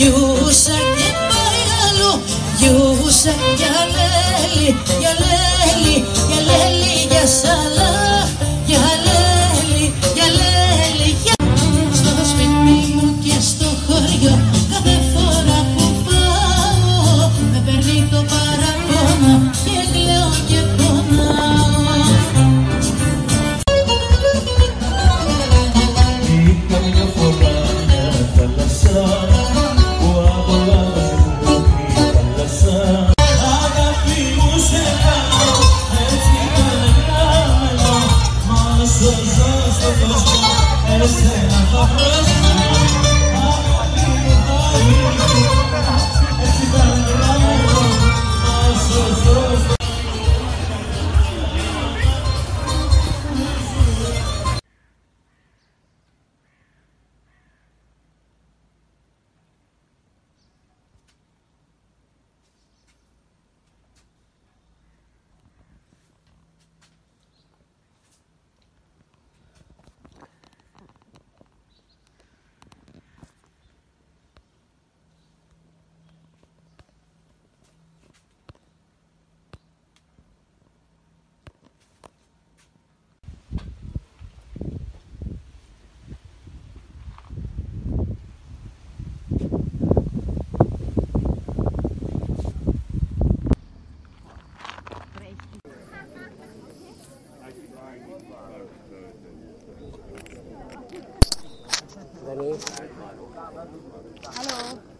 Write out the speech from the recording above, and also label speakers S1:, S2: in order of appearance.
S1: Yusa ke bayalo, yusa ya leli, ya leli, ya leli, ya sala, ya leli, ya leli, ya. Στο σπίτι μου και στο χωριό, κάθε φορά που πάω, με παίρνει το παραπονό και κλαίω και πονάω.
S2: Είχα μια φορά μια θάλασσα που απολάμβασε η θάλασσα. Αγάπη μου σε κάνω, έτσι καλεγραμμένο, μα όσο ζω στον κόσμο, εσένα θα βρω. Αγάπη μου θα είναι, έτσι καλεγραμμένο, μα όσο ζω στον κόσμο.
S3: Hallo.